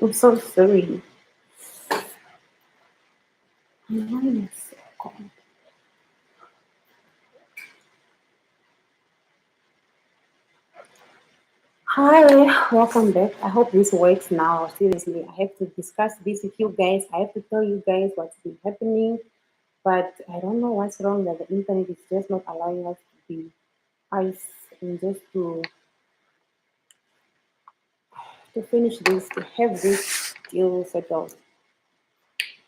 I'm so sorry. Mine is so cold. Hi, welcome back. I hope this works now. Seriously, I have to discuss this with you guys. I have to tell you guys what's been happening, but I don't know what's wrong that the internet is just not allowing us to be us and just to finish this, to have this deal settled.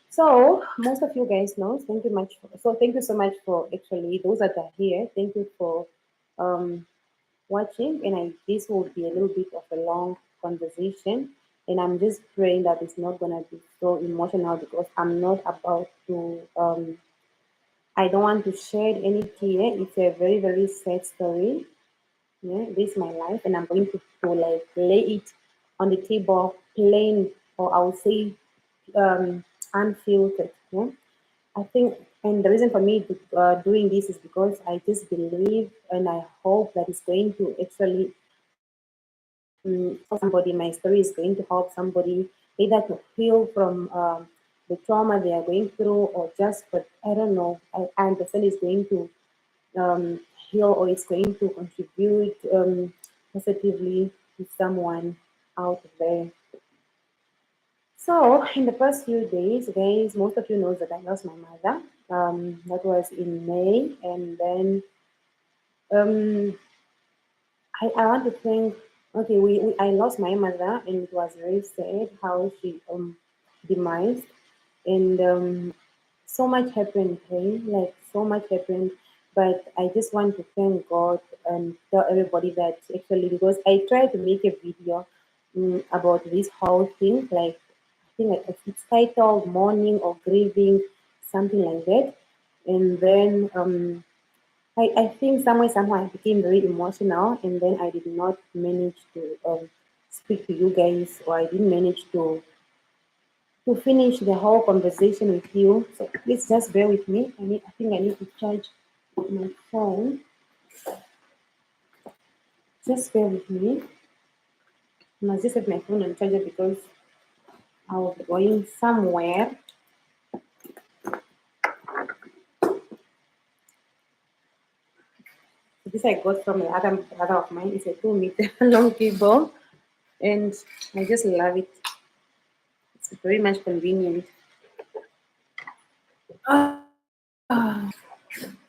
So most of you guys know. Thank you much. Thank you so much for actually those that are here. Thank you for um, watching, and this will be a little bit of a long conversation. And I'm just praying that it's not gonna be so emotional because I'm not about to. I don't want to shed any tear. It's a very very sad story. Yeah, this is my life, and I'm going to like lay it on the table, plain, or I would say unfiltered. Yeah? I think, and the reason for me doing this is because I just believe and I hope that it's going to actually help somebody. My story is going to help somebody either to heal from the trauma they are going through, or just, but I don't know. I understand it's going to heal, or it's going to contribute positively to someone out there. So, in the past few days, guys, most of you know that I lost my mother. That was in May, and then um, I want to thank. Okay, I lost my mother, and it was very sad how she demised, and so much happened. Hey, like so much happened. But I just want to thank God and tell everybody that actually, because I tried to make a video about this whole thing, like I think it's titled "Mourning or Grieving," something like that, and then I think somewhere, somehow I became very emotional, and then I did not manage to speak to you guys, or I didn't manage to finish the whole conversation with you. So please just bear with me. I think I need to charge my phone. Just bear with me. I must just have my phone on charger because I was going somewhere. So this I got from the other brother of mine. It's a 2 meter long cable, and I just love it. It's very much convenient.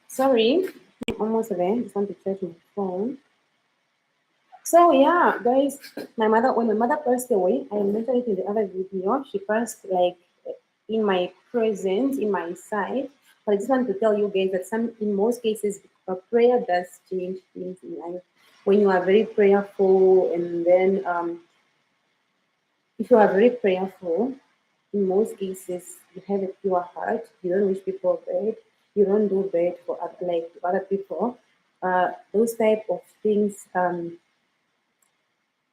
Sorry, I'm almost there. Just want to charge my phone. So yeah, guys, when my mother passed away, I mentioned it in the other video. She passed like in my presence, in my sight. But I just want to tell you guys that in most cases, prayer does change things in life. When you are very prayerful, and then if you are very prayerful, in most cases, you have a pure heart. You don't wish people bad. You don't do bad for like to other people. Those type of things,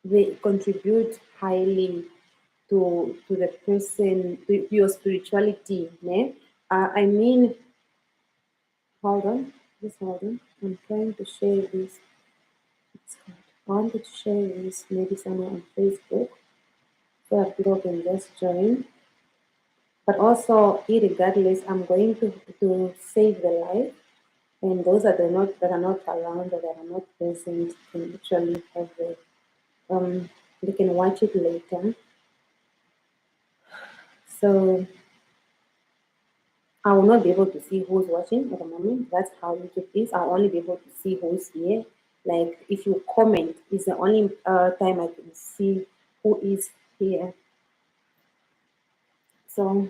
they contribute highly to the person, to your spirituality. Ne? I mean, hold on, just hold on. I'm trying to share this. I wanted to share this maybe somewhere on Facebook so that people can just join. But also, irregardless, I'm going to save the life, and those that are not around, or that are not present, can actually have they can watch it later. So I will not be able to see who's watching at the moment. That's how YouTube is. I'll only be able to see who's here. Like if you comment, is the only time I can see who is here. So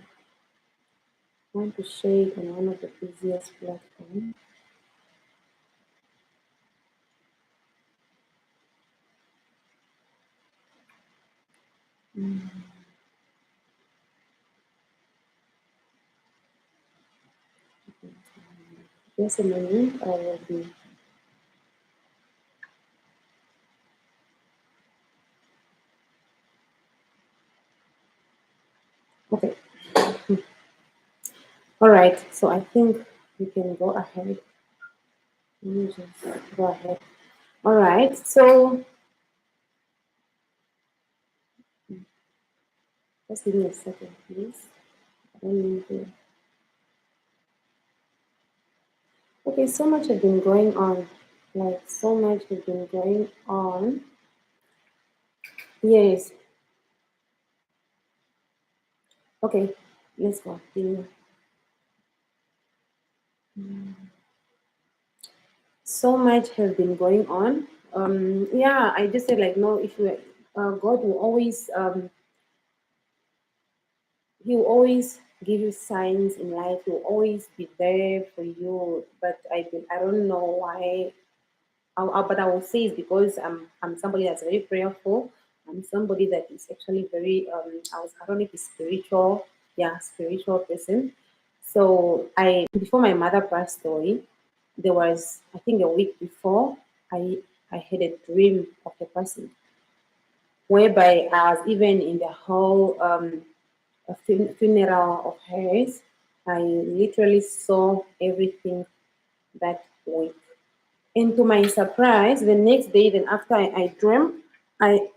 I want to share it on one of the easiest platforms. Just a moment, I will be. Okay. All right. So I think we can go ahead. Let me just go ahead. All right. So Just give me a second, please. I don't need to. Okay, so much has been going on. Like, so much has been going on. Yes. Okay, let's go. So much has been going on. Yeah, I just said like, no, if you, God will always, He will always give you signs in life. He will always be there for you. But I don't know why. But I will say it's because I'm somebody that's very prayerful. I'm somebody that is actually very I don't know if it's spiritual. Yeah, spiritual person. So before my mother passed away, there was, I think, a week before, I I had a dream of a person whereby I was even in the whole funeral of hers. I literally saw everything that week. And to my surprise, the next day, then after I dreamed, I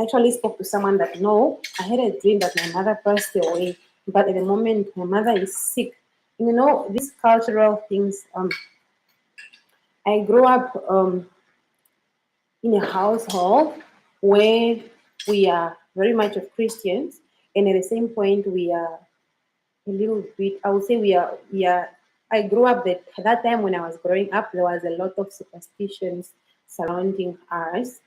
actually spoke to someone that no, I had a dream that my mother passed away, but at the moment my mother is sick. You know, these cultural things. I grew up in a household where we are very much of Christians, and at the same point we are a little bit. I would say we are. I grew up that at that time when I was growing up, there was a lot of superstitions surrounding us.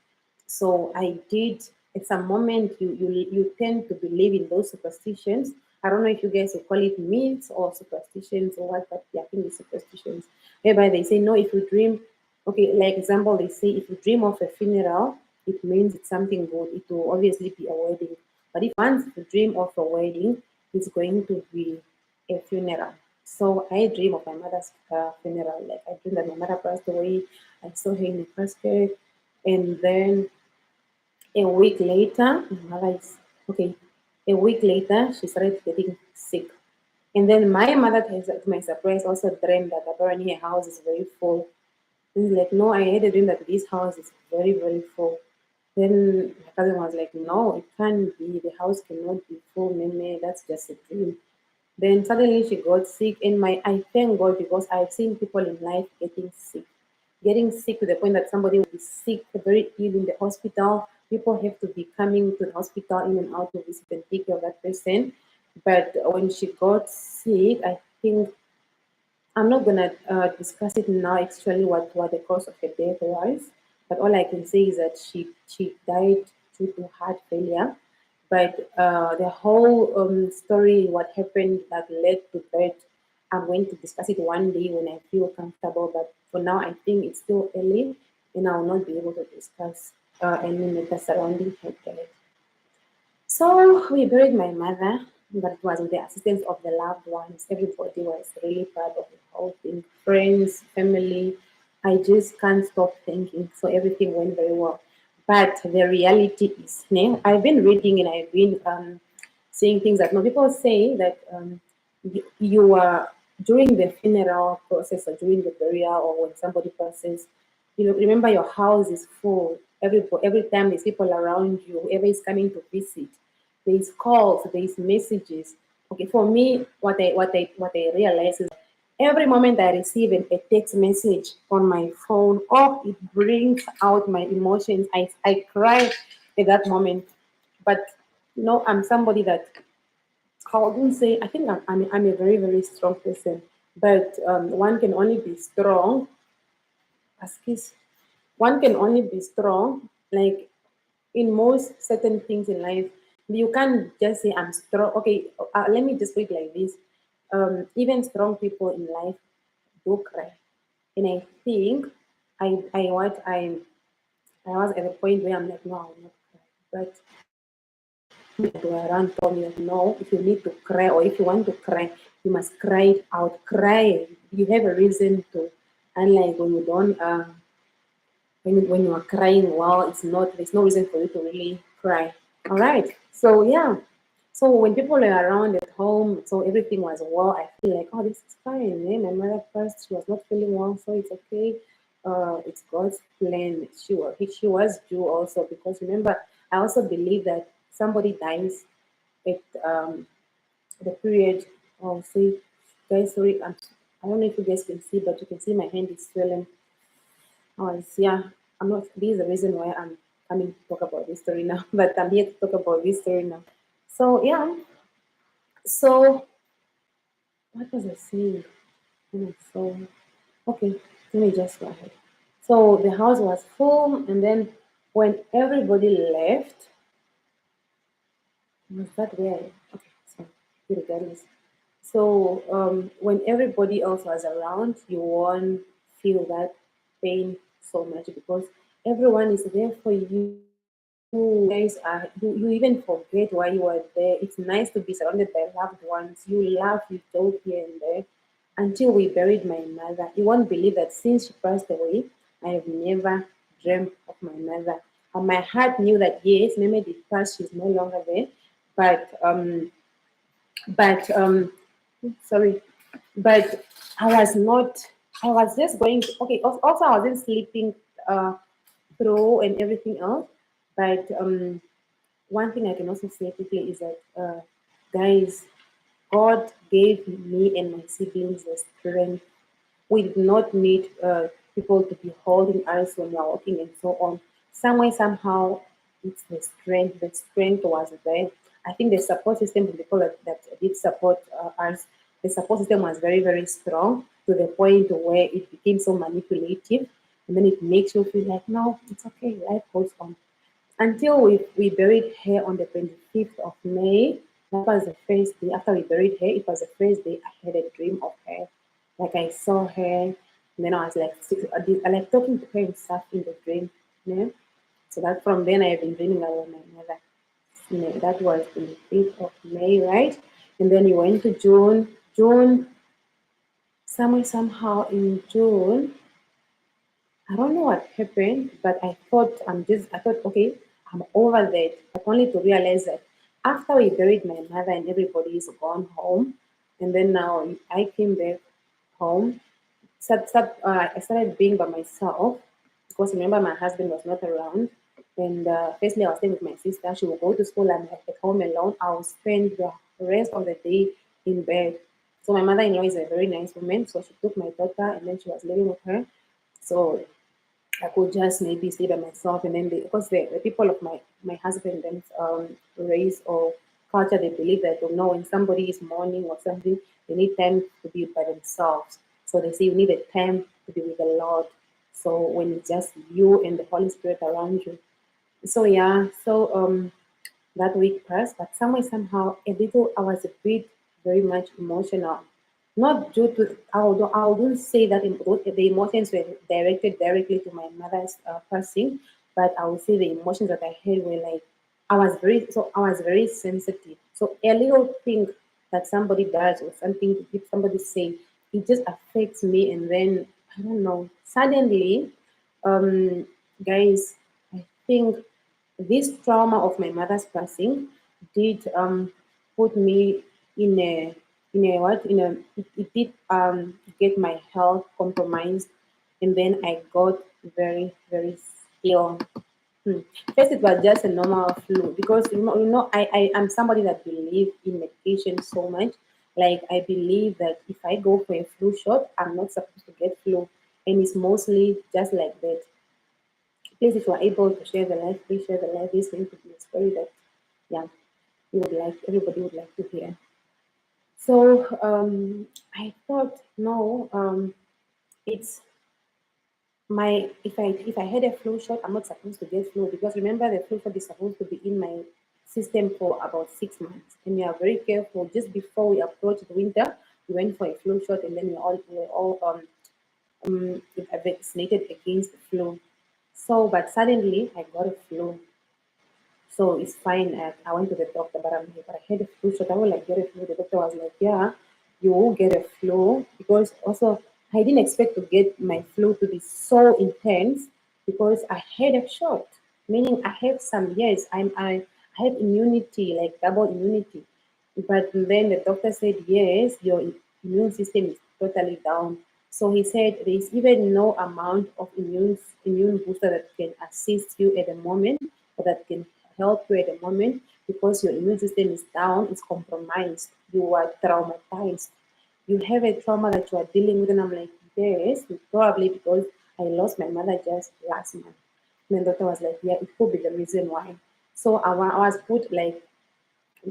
So I did. At some moment, you tend to believe in those superstitions. I don't know if you guys will call it myths or superstitions or what, but yeah, I think it's superstitions. Whereby they say no, if you dream, okay, like example, they say if you dream of a funeral, it means it's something good. It will obviously be a wedding. But if once you dream of a wedding, it's going to be a funeral. So I dream of my mother's funeral. Like I dream that my mother passed away. I saw her in the casket, and then a week later, my mother is okay. A week later, she started getting sick. And then my mother, to my surprise, also dreamed that apparently her house is very full. And he's like, no, I had a dream that this house is very, very full. Then my cousin was like, no, it can't be. The house cannot be full, Meme. That's just a dream. Then suddenly she got sick, and I thank God because I've seen people in life getting sick to the point that somebody will be sick, very ill in the hospital. People have to be coming to the hospital in and out to visit and take care of that person. But when she got sick, I think I'm not gonna discuss it now actually what the cause of her death was, but all I can say is that she died due to heart failure. But the whole story, what happened that led to that, I'm going to discuss it one day when I feel comfortable. But for now, I think it's still early, and I will not be able to discuss any matter surrounding her death. So we buried my mother, but it was with the assistance of the loved ones. Everybody was really proud of the whole thing. Friends, family. I just can't stop thinking. So everything went very well. But the reality is, I've been reading and I've been seeing things that no people say that you are during the funeral process or during the burial or when somebody passes, you know, remember your house is full. Every time there's people around you, whoever is coming to visit, there's calls, there's messages. Okay, for me, what I realize is every moment I receive a text message on my phone, oh, it brings out my emotions. I cry at that moment. But I'm somebody that I wouldn't say I think I'm a very, very strong person. But one can only be strong as kids. One can only be strong like in most certain things in life. You can't just say I'm strong. Okay, let me just put it like this. Even strong people in life do cry, and I think I what I was at the point where I'm like, no, I will not cry. But people around told me, no, if you need to cry or if you want to cry, you must cry it out. Cry. You have a reason to. Unlike when you don't, when you are crying, well, it's not. There's no reason for you to really cry. All right. So yeah. So when people are around at home, so everything was well. I feel like, oh, this is fine. My mother first, she was not feeling well, so it's okay. It's God's plan. She was due also because remember, I also believe that somebody dies. at the period. Oh, see, guys, sorry, I don't know if you guys can see, but you can see my hand is swelling. Oh, yeah, I'm not. This is the reason why I'm coming to talk about this story now. But I'm here to talk about this story now. So yeah, so what was I saying? So okay, let me just go ahead. So the house was full, and then when everybody left, was that where? Okay, so regardless. So when everybody else was around, you won't feel that pain so much because everyone is there for you. You guys are you even forget why you are there. It's nice to be surrounded by loved ones. You laugh, you joke here and there. Until we buried my mother, you won't believe that since she passed away, I have never dreamt of my mother. And my heart knew that yes, Meme did pass, she's no longer there, but but sorry, but I was not. I was just going. Okay. Also, I wasn't sleeping through and everything else. But one thing I can also say quickly is that, guys, God gave me and my siblings the strength. We did not need people to be holding us when we are walking and so on. Somewhere, somehow, it's the strength. The strength was there. I think the support system, the people that did support us, the support system was very, very strong to the point where it became so manipulative. And then it makes you feel like, no, it's okay, life goes on. Until we buried her on the 25th of May. That was the first day. After we buried her, it was the first day I had a dream of her. Like I saw her, and then I was like, I like talking to her and stuff in the dream. Yeah. So that from then I've been dreaming about my mother. That was the 5th of May, right? And then you went to June. June, somehow in June, I don't know what happened, but I thought, okay, I'm over that. But only to realize that after we buried my mother and everybody is gone home, and then now I came back home, I started being by myself because remember my husband was not around. And firstly, I was staying with my sister. She would go to school and at home alone. I would spend the rest of the day in bed. So my mother-in-law is a very nice woman. So she took my daughter and then she was living with her. So I could just maybe stay by myself, and then because the people of my husband's race or culture, they believe that, you know, when somebody is mourning or something, they need time to be by themselves. So they say you need a time to be with the Lord. So when it's just you and the Holy Spirit around you. So yeah, so that week passed, but somehow a little I was a bit very much emotional. Not due to I wouldn't say that the emotions were directed directly to my mother's passing, but I would say the emotions that I had were like I was very sensitive. So a little thing that somebody does or something if somebody say, it just affects me, and then I don't know. Suddenly, um, guys, I think this trauma of my mother's passing did put me in a what in a it did get my health compromised, and then I got very very ill. Hmm. First, it was just a normal flu because I am somebody that believe in medication so much. Like I believe that if I go for a flu shot, I'm not supposed to get flu, and it's mostly just like that. Please, if you are able to share the life, please share the life. This is going to be a story that, yeah, everybody would like to hear. So I thought, no, it's my if I had a flu shot, I'm not supposed to get flu because remember the flu shot is supposed to be in my system for about 6 months, and we are very careful. Just before we approached winter, we went for a flu shot, and then we were all vaccinated against the flu. So, but suddenly I got a flu. So it's fine. I went to the doctor, but I had a flu shot. I will like get a flu. The doctor was like, yeah, you will get a flu because also I didn't expect to get my flu to be so intense because I had a shot, meaning I have some yes, I have immunity, like double immunity. But then the doctor said, yes, your immune system is totally down. So he said there is even no amount of immune booster that can assist you at the moment or that can help you at the moment. because your immune system is down, it's compromised, you are traumatized, you have a trauma that you are dealing with. And I'm like, yes, probably because I lost my mother just last month. My daughter was like, yeah, it could be the reason why. So I was put like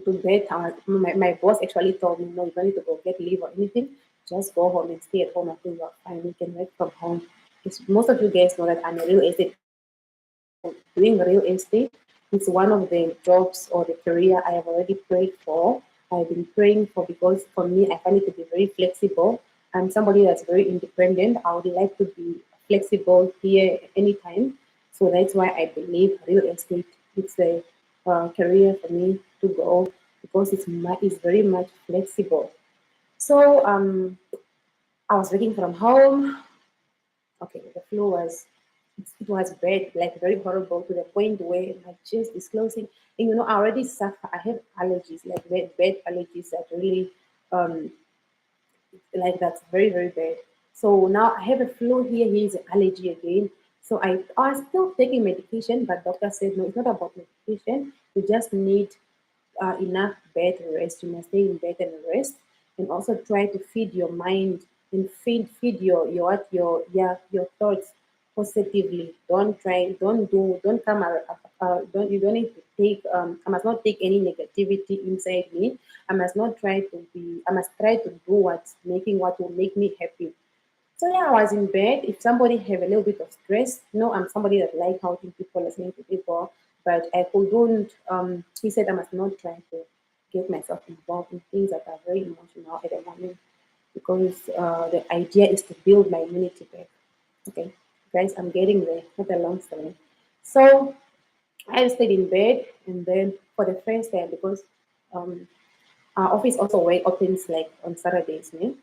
to bed. My boss actually told me, no, you don't need to go get leave or anything. Just go home and stay at home until you're fine. You can work from home. Most of you guys know that I'm a real estate. Doing real estate is one of the jobs or the career I have already prayed for. I've been praying for because for me, I find it to be very flexible. I'm somebody that's very independent. I would like to be flexible here anytime. So that's why I believe real estate it's a career for me to go because it's very much flexible. So I was working from home. Okay, the flu was it was bad, like very horrible to the point where my chest is closing. And I already suffer. I have allergies, like bad allergies that really um like that's very, very bad. So now I have a flu here, here's an allergy again. So I was still taking medication, but doctor said no, it's not about medication. You just need enough bed rest. You must stay in bed and rest, and also try to feed your mind and feed your what your thoughts positively. Don't come don't you don't need to take I must not take any negativity inside me. I must try to do what's making what will make me happy. So yeah, I was in bed. If somebody have a little bit of stress, I'm somebody that like helping people, listening to people, but I couldn't. He said I must not try to get myself involved in things that are very emotional at the moment because the idea is to build my immunity back. Okay, guys, I'm getting there. Not a long story. So I stayed in bed, and then for the first time because um, our office also opens like on Saturdays, ne?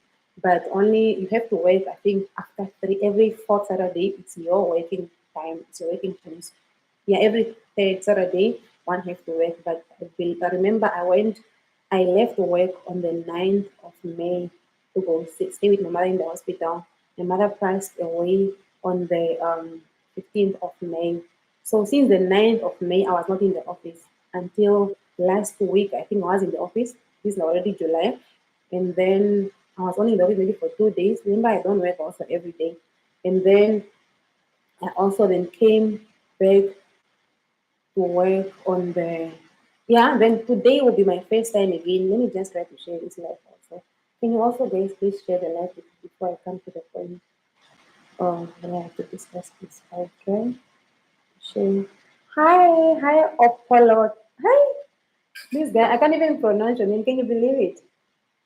But only you have to wait. I think after every fourth Saturday, it's your working time. It's your working times. Yeah, every third Saturday, one have to work. But I remember I left work on the 9th of May to go stay with my mother in the hospital. My mother passed away on the 15th of May. So since the 9th of May, I was not in the office until last week. I think I was in the office. This is already July. And then I was only in the office maybe for 2 days. Remember, I don't work also every day. And then I also then came back to work on the yeah, then today will be my first time again. Let me just try to share this life also. Can you also guys please share the life before I come to the point? Oh, I have to discuss this. Okay. Share. Hi, Opolo. Hi, this guy. I can't even pronounce your name. Can you believe it?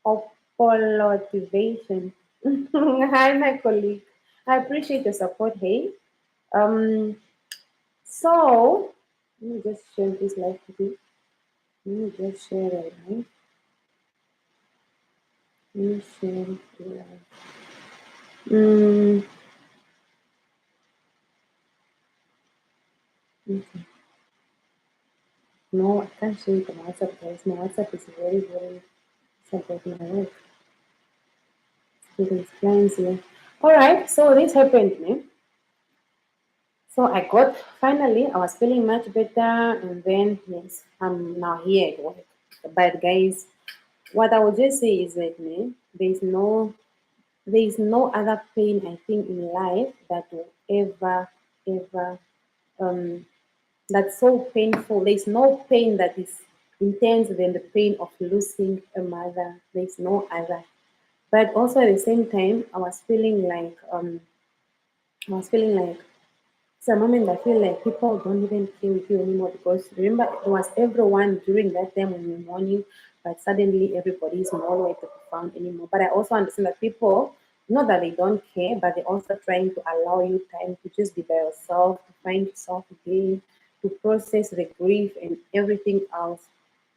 Apolotivation. Hi, my colleague. I appreciate the support. Hey. Um. So let me just share this live with you. Let me just share it. Right? Let me share it live. Mm, okay. No, I can't share it on WhatsApp, guys. My WhatsApp is very, very separate my work. Students, clients here. All right. So this happened, man. So I got finally, I was feeling much better, and then yes, I'm now here at work. But guys, what I would just say is that man, there is no other pain I think in life that will ever um that's so painful. There's no pain that is intense than the pain of losing a mother. There's no other. But also at the same time, I was feeling like it's a moment I feel like people don't even care with you anymore because remember it was everyone during that time when you're mourning, but suddenly everybody is nowhere to be found anymore. But I also understand that people, not that they don't care, but they're also trying to allow you time to just be by yourself, to find yourself again, to process the grief and everything else.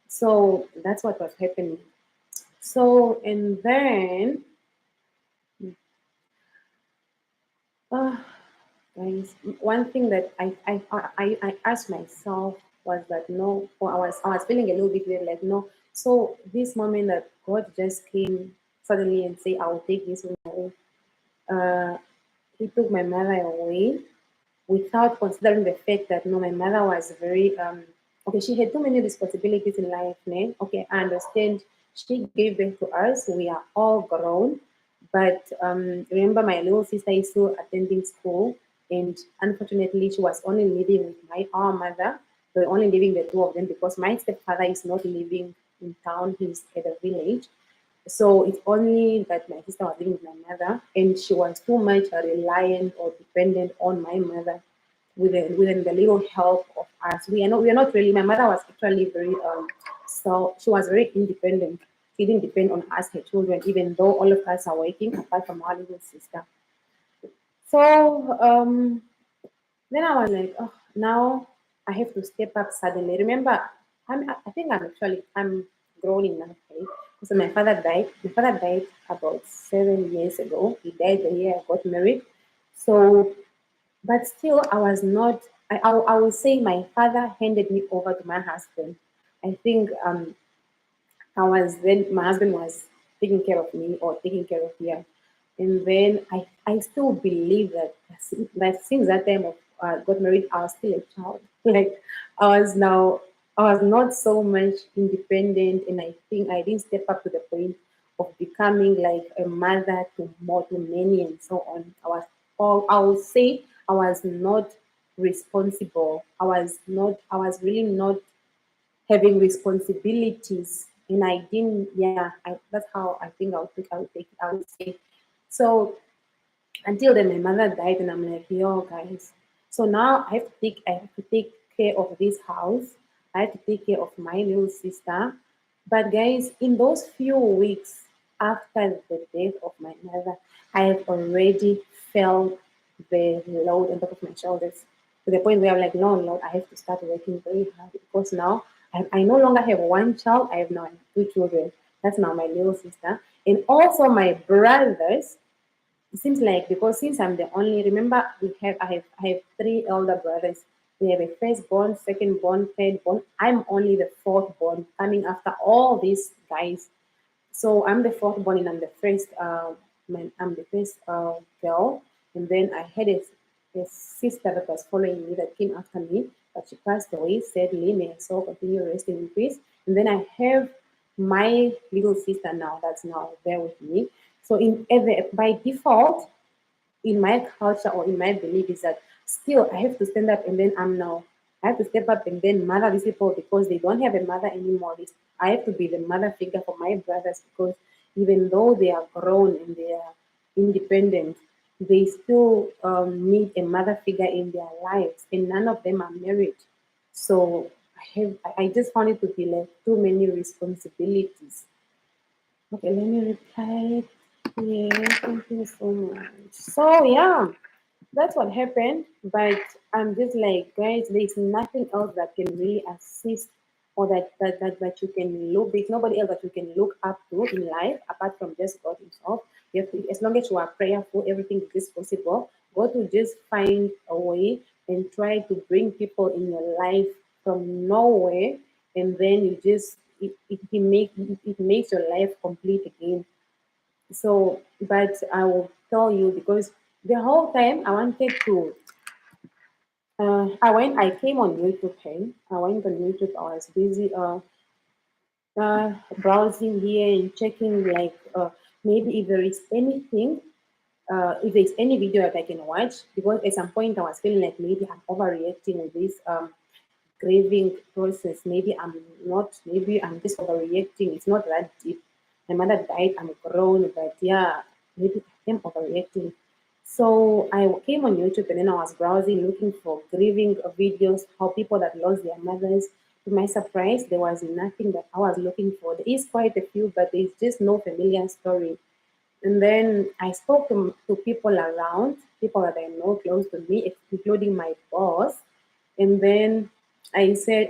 So that's what was happening. So and then uh, guys, one thing that I asked myself was that no, or I was feeling a little bit weird, like no. So this moment that God just came suddenly and say, I will take this one away. Uh, he took my mother away without considering the fact that no, my mother was very okay, she had too many responsibilities in life, ne? Okay, I understand. She gave birth to us. We are all grown. But remember, my little sister is still attending school. And unfortunately, she was only living with our mother. They were only living the two of them because my stepfather is not living in town. He's at a village. So it's only that my sister was living with my mother, and she was too much reliant or dependent on my mother within the little help of us. We are not really. My mother was actually very so she was very independent. She didn't depend on us, her children, even though all of us are working apart from our little sister. So then I was like, oh, now I have to step up suddenly. Remember, I think I'm grown enough, okay? So my father died. My father died about 7 years ago. He died the year I got married. So, but still, I was not. I will say my father handed me over to my husband. I think I was then my husband was taking care of me or taking care of her. And then I still believe that since that time of got married, I was still a child. Like I was not so much independent, and I think I didn't step up to the point of becoming like a mother to more to many and so on. I would say I was not responsible. I was really not having responsibilities, and I didn't. Yeah, that's how I think I would say. So until then, my mother died, and I'm like, yo, guys. So now I have to take care of this house. I have to take care of my little sister. But guys, in those few weeks after the death of my mother, I have already felt the load on top of my shoulders to the point where I'm like, no, Lord, I have to start working very hard because now I no longer have one child. I have now two children. That's now my little sister, and also my brothers. It seems like because since I'm the only, remember I have three elder brothers. We have a firstborn, secondborn, thirdborn. I'm only the fourth born, coming after all these guys. So I'm the fourth born, and I'm the first man. I'm the first girl, and then I had a sister that was following me that came after me, but she passed away sadly. May her soul continue resting in peace. And then I have my little sister now that's now there with me. So by default, in my culture or in my belief is that still I have to stand up and then I have to step up and then mother these people because they don't have a mother anymore. I have to be the mother figure for my brothers because even though they are grown and they are independent, they still need a mother figure in their lives, and none of them are married. So I just found it to be like too many responsibilities. Okay, let me reply. Yeah, thank you so much. So yeah, that's what happened. But I'm just like, guys, there's nothing else that can really assist or that you can look. There's nobody else that you can look up to in life apart from just God Himself. You have to, as long as you are prayerful, everything is possible. God will just find a way and try to bring people in your life from nowhere, and then you just it makes your life complete again. So, but I will tell you because the whole time I wanted to I came on YouTube. Hey, I went on YouTube. I was busy browsing here and checking like maybe if there is anything, if there's any video that I can watch. Because at some point I was feeling like maybe I'm overreacting with this grieving process. Maybe I'm not. Maybe I'm just overreacting. It's not that deep. My mother died. I'm grown, but yeah, maybe I'm overreacting. So I came on YouTube and then I was browsing, looking for grieving videos, how people that lost their mothers. To my surprise, there was nothing that I was looking for. There is quite a few, but there's just no familiar story. And then I spoke to people around, people that I know close to me, including my boss. And then I said,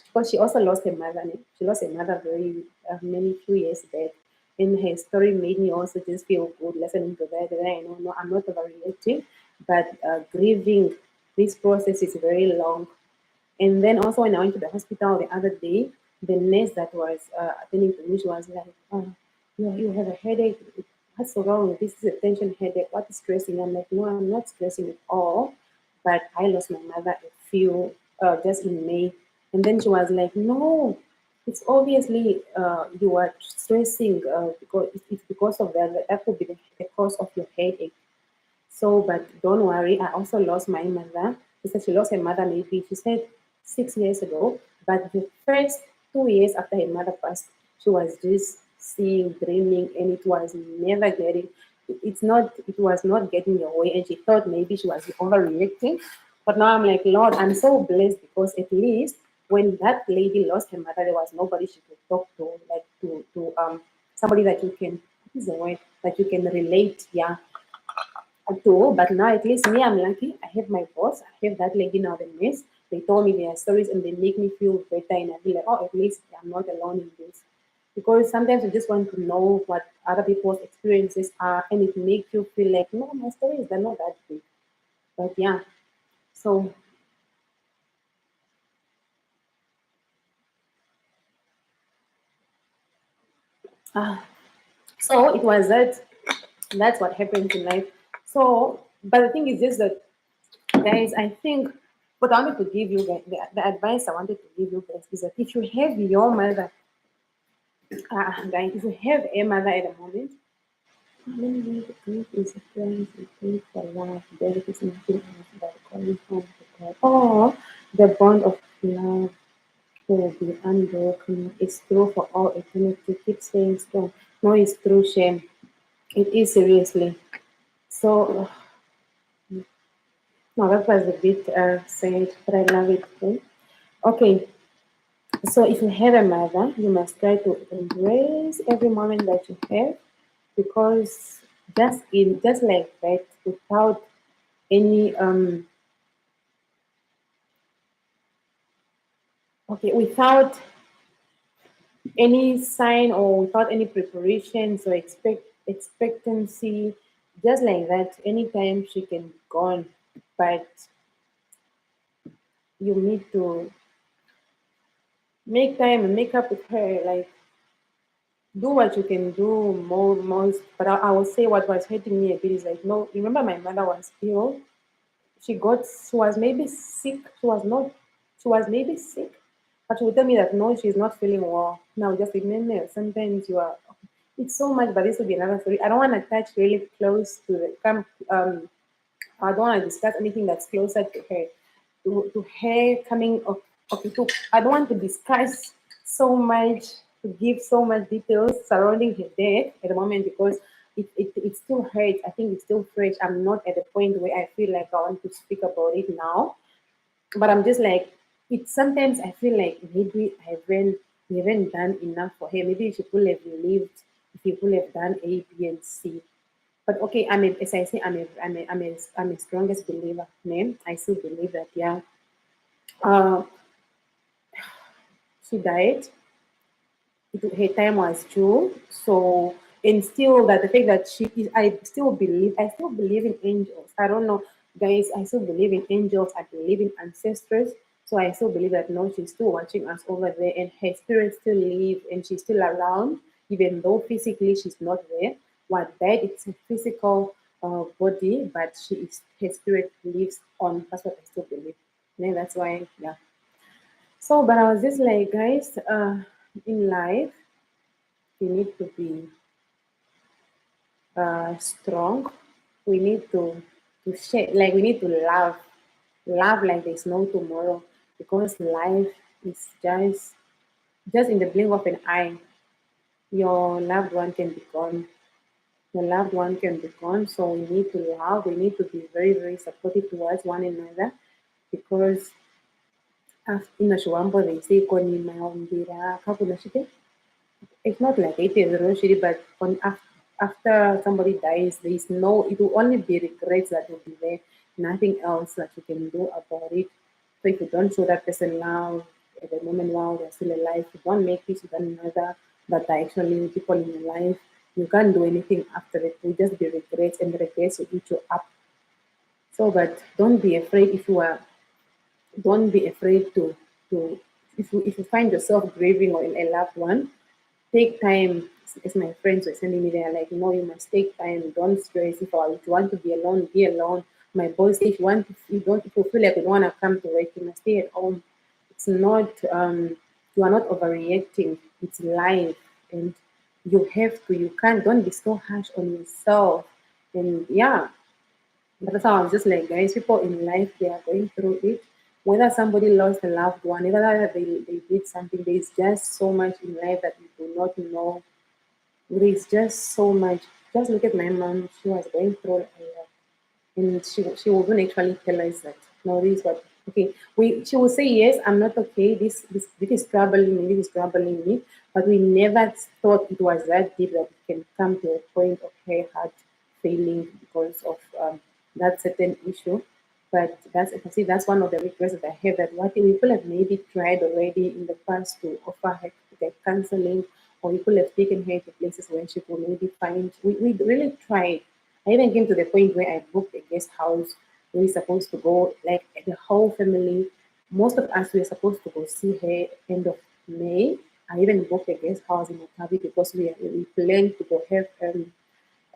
because she also lost her mother. She lost her mother very many few years back. And her story made me also just feel good listening to that. And I know, no, I'm not overreacting, but grieving, this process is very long. And then also when I went to the hospital the other day, the nurse that was attending to me, she was like, oh, you have a headache. What's so wrong? This is a tension headache. What is stressing? I'm like, no, I'm not stressing at all. But I lost my mother just in May. And then she was like, no, it's obviously you are stressing because it's because of that. That could be the cause of your headache. So, but don't worry, I also lost my mother. She said she lost her mother maybe, she said 6 years ago. But the first 2 years after her mother passed, she was just seeing, dreaming, and it was never getting, it was not getting her way. And she thought maybe she was overreacting. But now I'm like, Lord, I'm so blessed because at least when that lady lost her mother, there was nobody she could talk to, like to somebody that you can, what is the word, that you can relate, yeah, too. But now at least me, I'm lucky. I have my boss. I have that lady now, the nurse. They told me their stories and they make me feel better. And I feel like, oh, at least I'm not alone in this. Because sometimes you just want to know what other people's experiences are, and it makes you feel like, no, my stories, they're not that big. But yeah, so ah, so it was that. That's what happens in life. So, but the thing is just that, guys, I think what I wanted to give you guys, the advice I wanted to give you guys is that if you have your mother, guys, if you have a mother at the moment, many ways of grief is a friends and grief for life. There is nothing else but calling home to God. Or the bond of love will be unbroken. It's true for all eternity. Keep saying strong. No, it's true, shame. It is seriously. So, no, that was a bit sad, but I love it. Okay? Okay, so if you have a mother, you must try to embrace every moment that you have because just like that, without any without any sign or without any preparations or expectancy, just like that, anytime she can be gone. But you need to make time and make up with her, like do what you can do more most. But I will say what was hurting me a bit is like, no, remember my mother was ill. She was maybe sick. She was maybe sick, but she would tell me that no, she's not feeling well. Now just remember, sometimes you are, it's so much, but this will be another story. I don't want to touch really close to the come. I don't want to discuss anything that's closer to her, to her coming of, okay, to, I don't want to discuss so much, to give so much details surrounding her death at the moment because it still hurts. I think it's still fresh. I'm not at the point where I feel like I want to speak about it now, but I'm just like, it's sometimes I feel like maybe we haven't done enough for her. Maybe she could have lived if you could have done A, B, and C. But okay, as I say, I'm a strongest believer. Name, I still believe that, yeah. Uh, she died. Her time was true. So, and still that the fact that she is, I still believe in angels. I don't know, guys, I still believe in angels. I believe in ancestors. So I still believe that no, she's still watching us over there and her spirit still live and she's still around, even though physically she's not there. What died, it's a physical body, but her spirit lives on. That's what I still believe. And that's why, yeah. So, but I was just like, guys, in life, we need to be strong. We need to share, like we need to love like there's no tomorrow, because life is just in the blink of an eye. Your loved one can be gone. Your loved one can be gone. So we need to love. We need to be very very supportive towards one another, because after Shiwambo they say koni maumbira kakunashite. It's not like 80 years old, but after somebody dies, there is no, it will only be regrets that will be there, nothing else that you can do about it. So if you don't show that person love at the moment while they're still alive, you don't make peace with one another that are actually people in your life, you can't do anything after it. It will just be regrets, and the regrets will eat you up. So, but don't be afraid if you are, don't be afraid to if you find yourself grieving or a loved one, take time. As my friends were sending me, they're like, no, you must take time. Don't stress. If you want to be alone, be alone. My boys say, if you feel like you don't want to come to work, you must stay at home. not you are not overreacting. It's life, and you have to. You can't. Don't be so harsh on yourself. And yeah, that's how I'm just like, guys, people in life, they are going through it. Whether somebody lost a loved one, whether they did something, there's just so much in life that we do not know. There's just so much. Just look at my mom. She was going through a lot. And she wouldn't actually tell us that, no, this is what, okay. She will say, yes, I'm not okay. This is troubling me. This is troubling me. But we never thought it was that deep that it can come to a point of her heart failing because of that certain issue. But that's, I can see that's one of the regrets that I have, that what we could have maybe tried already in the past to offer her to get counseling, or we could have taken her to places where she could maybe find. We really tried. I even came to the point where I booked a guest house where we're supposed to go, like the whole family. Most of us were supposed to go see her end of May. I even booked a guest house in Makabi because we planned to go have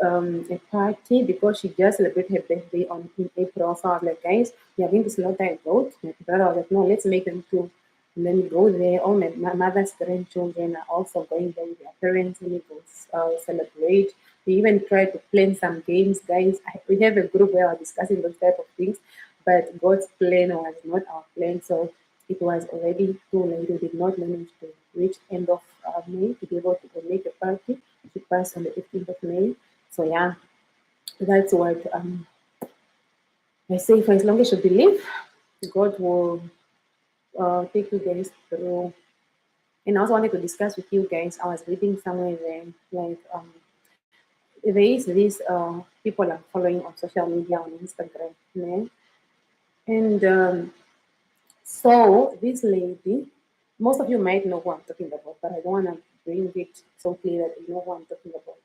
a party because she just celebrated her birthday on in April. So I was like, guys, we are going to slaughter a goat. My brother was like, no, let's make them two. And then we go there. All my mother's grandchildren are also going there with their parents, and we go celebrate. We even try to plan some games, guys. We have a group where we're discussing those type of things, but God's plan was not our plan. So it was already too late. We did not manage to reach end of May to be able to go make a party. She passed on the 15th of May. So yeah, that's what I say. For as long as you believe, God will take you guys through. And I also wanted to discuss with you guys. I was reading somewhere there, like there is these people I'm following on social media on Instagram, né? And so this lady, most of you might know who I'm talking about, but I don't want to bring it so clear that you know who I'm talking about.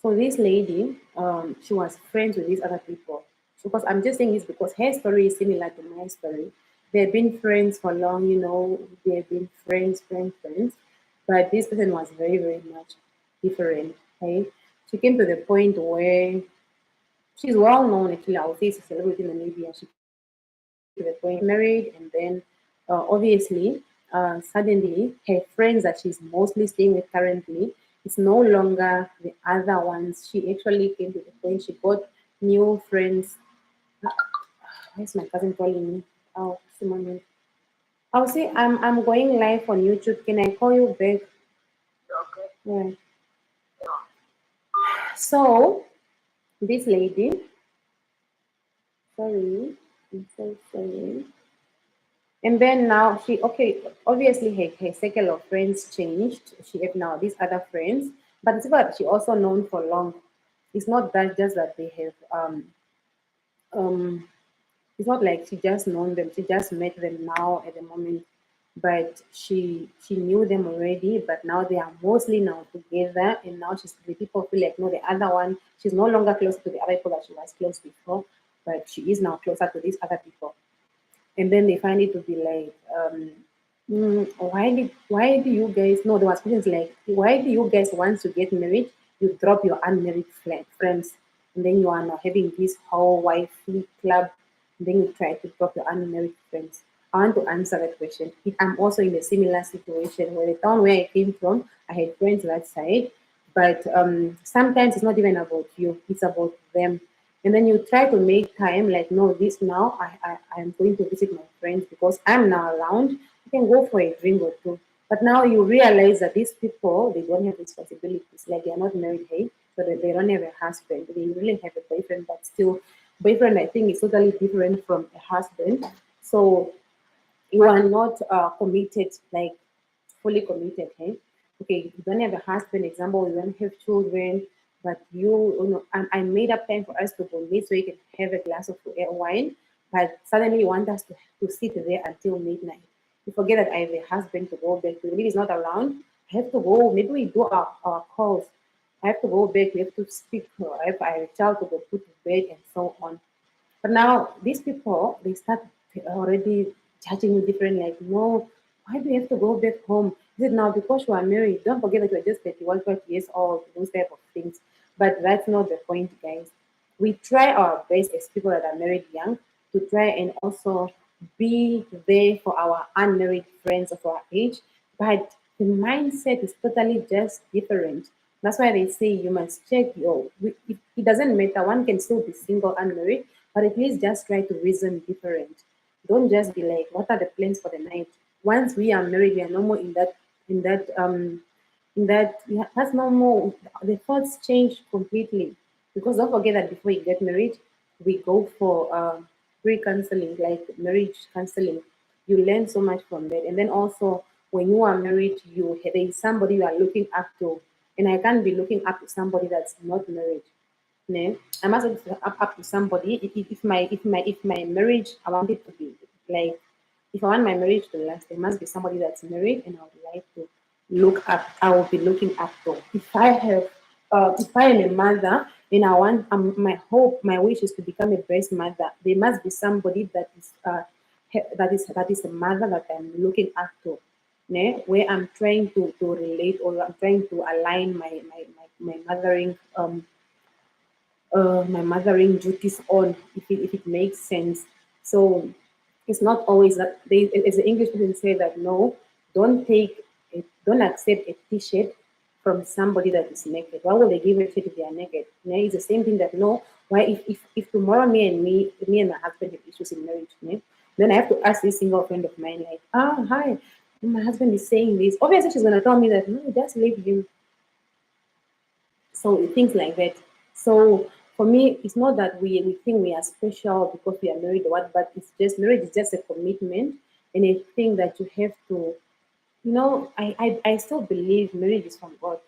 So this lady, she was friends with these other people. Because I'm just saying this because her story is similar to my story. They've been friends for long, they've been friends. But this person was very, very much different. Okay. She came to the point where she's well known, actually, I would say she's a celebrity in Namibia. She to the point married, and then obviously suddenly her friends that she's mostly staying with currently, it's no longer the other ones. She actually came to the point she got new friends. Where's my cousin calling me? Oh, just a moment. I'll say I'm going live on YouTube. Can I call you back? Yeah. So this lady, sorry, I'm so sorry. And then now she, okay, obviously her circle of friends changed. She have now these other friends, but it's what she also known for long. It's not that just that they have um it's not like she just known them, she just met them now at the moment. But she knew them already, but now they are mostly now together, and now she's the people feel like no, the other one, she's no longer close to the other people that she was close before, but she is now closer to these other people. And then they find it to be like, why do you guys, no, there was questions like, why do you guys once you get married, you drop your unmarried friends, and then you are now having this whole wifey club, and then you try to drop your unmarried friends. I want to answer that question. I'm also in a similar situation where the town where I came from, I had friends that side, but sometimes it's not even about you, it's about them. And then you try to make time, like, no, this now I'm going to visit my friends because I'm now around. You can go for a drink or two. But now you realize that these people, they don't have responsibilities. Like, they're not married, hey, so that they don't have a husband. They really have a boyfriend, but still, boyfriend, I think, is totally different from a husband. So you are not committed, like fully committed, hey? Okay, you don't have a husband, example, you don't have children, but I made up time for us to go meet so you can have a glass of wine, but suddenly you want us to sit there until midnight. You forget that I have a husband to go back to. If he's not around, I have to go. Maybe we do our calls. I have to go back. We have to speak. I have a child to go put to bed and so on. But now these people, they start already judging you different, like, no, why do you have to go back home? Is it now because you are married? Don't forget that you're just 31, 30 years old, those type of things. But that's not the point, guys. We try our best as people that are married young to try and also be there for our unmarried friends of our age, but the mindset is totally just different. That's why they say you must check your. It doesn't matter. One can still be single, unmarried, but at least just try to reason different. Don't just be like, "What are the plans for the night?" Once we are married, we are no more in that that yeah, that's no more. The thoughts change completely because don't forget that before you get married, we go for pre-counseling, like marriage counseling. You learn so much from that, and then also when you are married, there is somebody you are looking up to, and I can't be looking up to somebody that's not married. No, I must look up to somebody. If my marriage, I want it to be like, if I want my marriage to last, there must be somebody that's married, and I would like to look up. I will be looking up to. If I am a mother, and I want, my hope, my wish is to become a best mother. There must be somebody that is a mother that I'm looking up to, ne? Where I'm trying to relate, or I'm trying to align my mothering my mothering duties on, if it makes sense. So it's not always that they, as the English people say that no, don't accept a t-shirt from somebody that is naked. Why would they give a t-shirt if they are naked? No, it's the same thing that no, why if tomorrow me and my husband have issues in marriage, no, then I have to ask this single friend of mine, like, hi, my husband is saying this. Obviously she's gonna tell me that no, just leave him. So things like that. So for me, it's not that we think we are special because we are married or what, but it's just marriage is just a commitment and a thing that you have to, I still believe marriage is from God.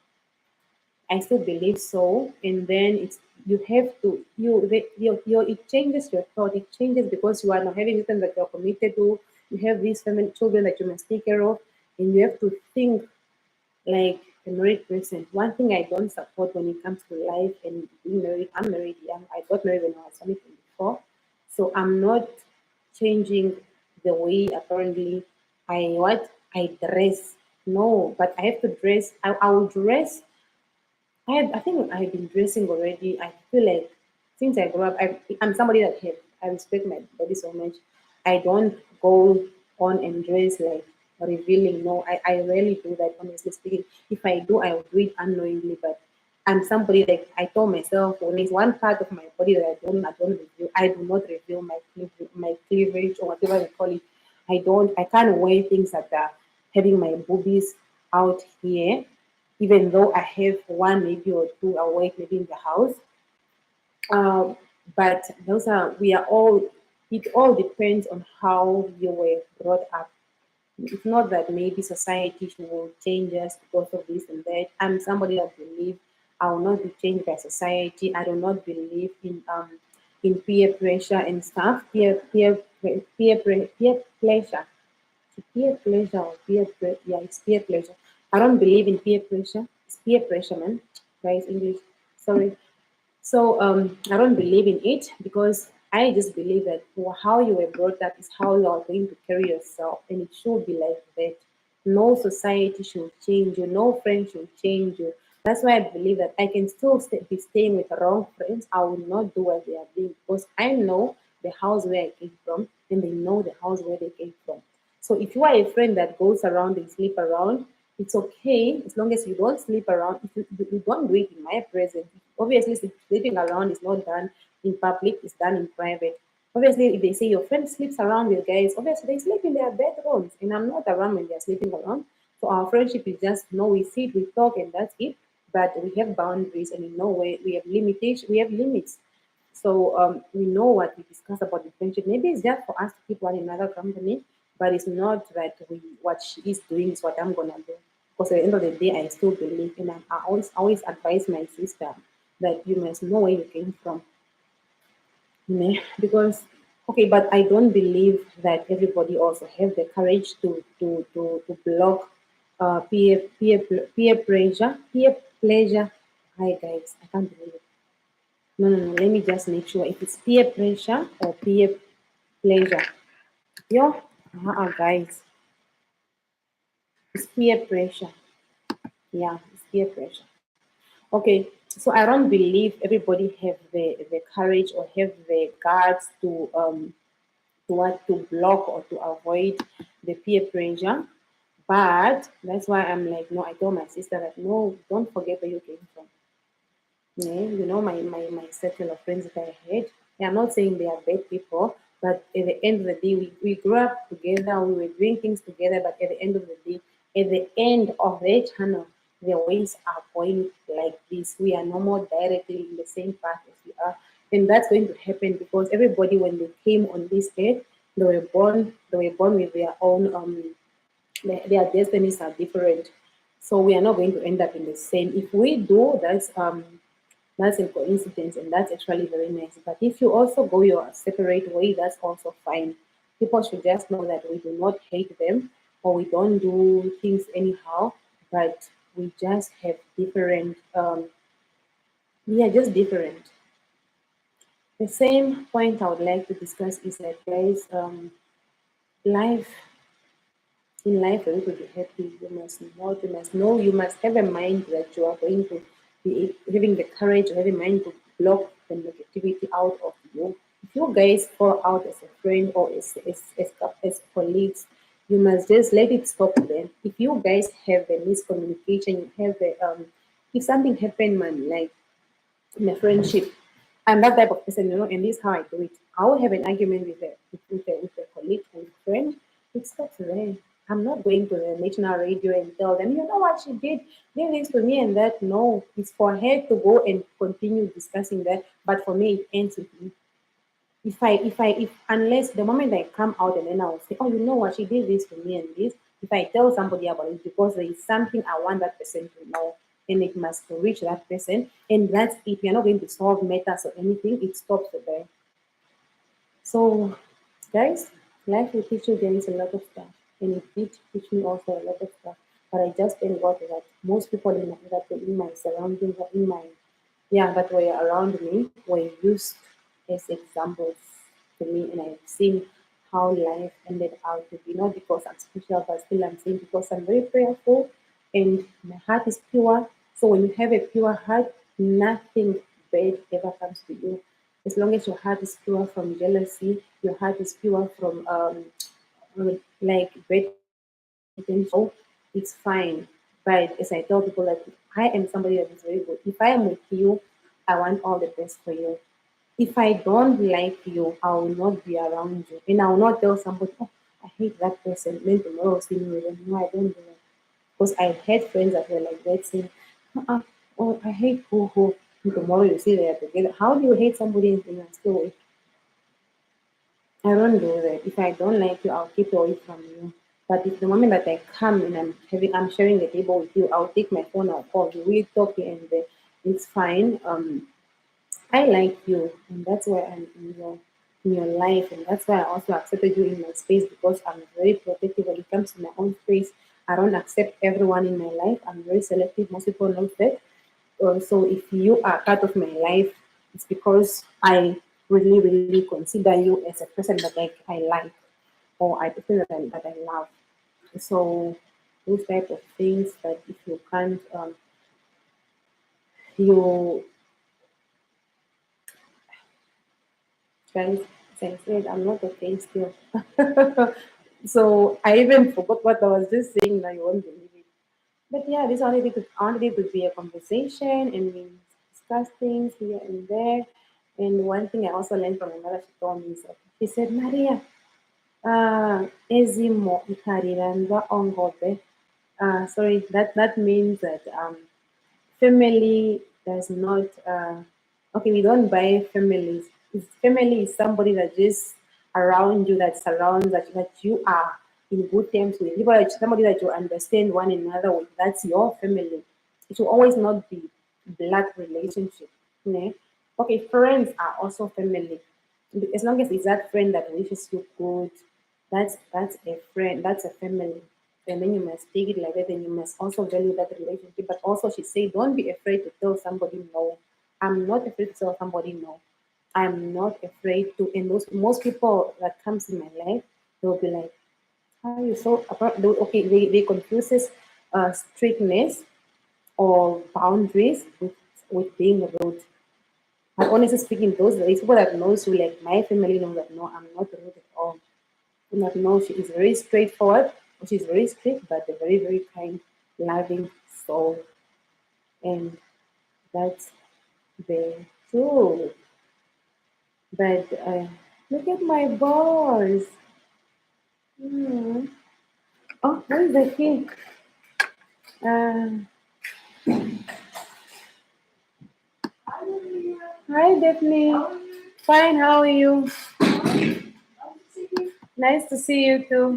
I still believe so. And then you have to it changes your thought. It changes because you are not having something that you're committed to. You have these family children that you must take care of, and you have to think like a married person. One thing I don't support when it comes to life and being married, I'm married young. I got married when I was only 24. So I'm not changing the way apparently I dress. No, but I have to dress. I will dress. I think I've been dressing already. I feel like since I grew up, I'm somebody that I respect my body so much. I don't go on and dress like revealing. No, I rarely do that, honestly speaking. If I do, I will do it unknowingly. But I'm somebody like I told myself when there's one part of my body that I don't reveal. I do not reveal my cleavage or whatever they call it. I can't wear things that are having my boobies out here, even though I have one maybe or two awake maybe in the house. Um, but we are all, it all depends on how you were brought up. It's not that maybe society will change us because of this and that. I'm somebody that believe I will not be changed by society. I do not believe in peer pressure and stuff. Peer pleasure. Peer pleasure or yeah, it's peer pleasure. I don't believe in peer pressure. It's peer pressure, man. Guys, English. Sorry. So I don't believe in it because I just believe that how you were brought up is how you are going to carry yourself, and it should be like that. No society should change you. No friend should change you. That's why I believe that I can still be staying with the wrong friends. I will not do what they are doing because I know the house where I came from, and they know the house where they came from. So if you are a friend that goes around and sleep around, it's okay as long as you don't sleep around. If you don't do it in my presence, obviously sleeping around is not done in public; it's done in private. Obviously, if they say your friend sleeps around with guys, obviously they sleep in their bedrooms, and I'm not around when they're sleeping around. So our friendship is just no, we sit, we talk, and that's it. But we have boundaries, and in no way we have limitation. We have limits. So we know what we discuss about the friendship. Maybe it's just for us to keep one another company, but it's not that what she is doing is what I'm gonna do. Because at the end of the day, I still believe, and I always advise my sister that you must know where you came from, because okay, but I don't believe that everybody also have the courage to block peer pressure, peer pleasure. Hi guys, I can't believe it. No, no, no. Let me just make sure if it's peer pressure or peer pleasure. Yo, guys, it's peer pressure. Yeah, it's peer pressure. Okay, so I don't believe everybody have the courage or have the guts what to block or to avoid the peer pressure. But that's why I'm like, no, I told my sister that no, don't forget where you came from. Yeah, you know, my circle of friends that I had. Yeah, I'm not saying they are bad people, but at the end of the day, we grew up together, we were doing things together, but at the end of the day, at the end of their channel, their ways are going like this. We are no more directly in the same path as we are. And that's going to happen because everybody, when they came on this earth, they were born with their own their destinies are different. So we are not going to end up in the same. If we do, that's a coincidence and that's actually very nice. But if you also go your separate way, that's also fine. People should just know that we do not hate them or we don't do things anyhow, but we just have different, we are just different. The same point I would like to discuss is that, guys, life in life, for you to be happy, you must have a mind that you are going to be having the courage, or have a mind to block the negativity out of you. If you guys fall out as a friend or as colleagues, you must just let it stop there. If you guys have a miscommunication, you have a if something happened, man, like in a friendship, I'm that type of person, and this is how I do it. I will have an argument with a colleague and friend. It stops there. I'm not going to the national radio and tell them, you know what she did this to me and that. No, it's for her to go and continue discussing that. But for me, it ends with me. If unless the moment I come out and then I will say, oh, you know what, she did this to me and this. If I tell somebody about it because there is something I want that person to know, and it must reach that person, and that's it. You're not going to solve matters or anything. It stops there. So, guys, life will teach you guys a lot of stuff, and it did teach me also a lot of stuff. But I just thank God that most people that were in my surroundings, or in my that were around me, were used as examples to me, and I've seen how life ended out to be. Not because I'm special, but still I'm saying because I'm very prayerful, and my heart is pure. So when you have a pure heart, nothing bad ever comes to you. As long as your heart is pure from jealousy, your heart is pure from like bad intention, it's fine. But as I tell people, that I am somebody that is very good. If I am with you, I want all the best for you. If I don't like you, I will not be around you. And I will not tell somebody, oh, I hate that person. Then tomorrow I'll see me with them. No, I don't do that. Because I had friends that were like that saying, oh, I hate who. And tomorrow you see they are together. How do you hate somebody and you're still with? I don't do that. If I don't like you, I'll keep away from you. But if the moment that I come and I'm sharing the table with you, I'll take my phone, I'll call you, we talk here and there. It's fine. I like you, and that's why I'm in your life, and that's why I also accepted you in my space because I'm very protective when it comes to my own space. I don't accept everyone in my life. I'm very selective. Most people know that. So if you are part of my life, it's because I really, really consider you as a person that I like, or I person that I love. So those type of things that if you can't, you guys, as I said, I'm not okay still. So I even forgot what I was just saying. Now you won't believe it. But yeah, this wanted it to be a conversation and we discuss things here and there. And one thing I also learned from my mother, she told me is that she said, Maria, ezimo ikariranga ongobe. Sorry, that means that family does not okay, we don't buy families. Family is somebody that just around you, that surrounds that you are in good terms with. People like somebody that you understand one another with. That's your family. It will always not be blood relationship. Ne? Okay, friends are also family. As long as it's that friend that wishes you good, that's a friend, that's a family. And then you must take it like that, and you must also value that relationship. But also, she said, don't be afraid to tell somebody no. I'm not afraid to tell somebody no. I'm not afraid to. And most people that comes in my life, they'll be like, "How are you so?" Okay, they confuses strictness or boundaries with being rude. But honestly speaking, those it's people that knows you, like my family know that no, I'm not rude at all. Do not know she is very straightforward. She's very strict, but a very, very kind, loving soul. And that's the truth. But look at my balls. Hmm. Oh, where is the key? Uh, Hi, Daphne. Fine, how are you? Nice to see you too.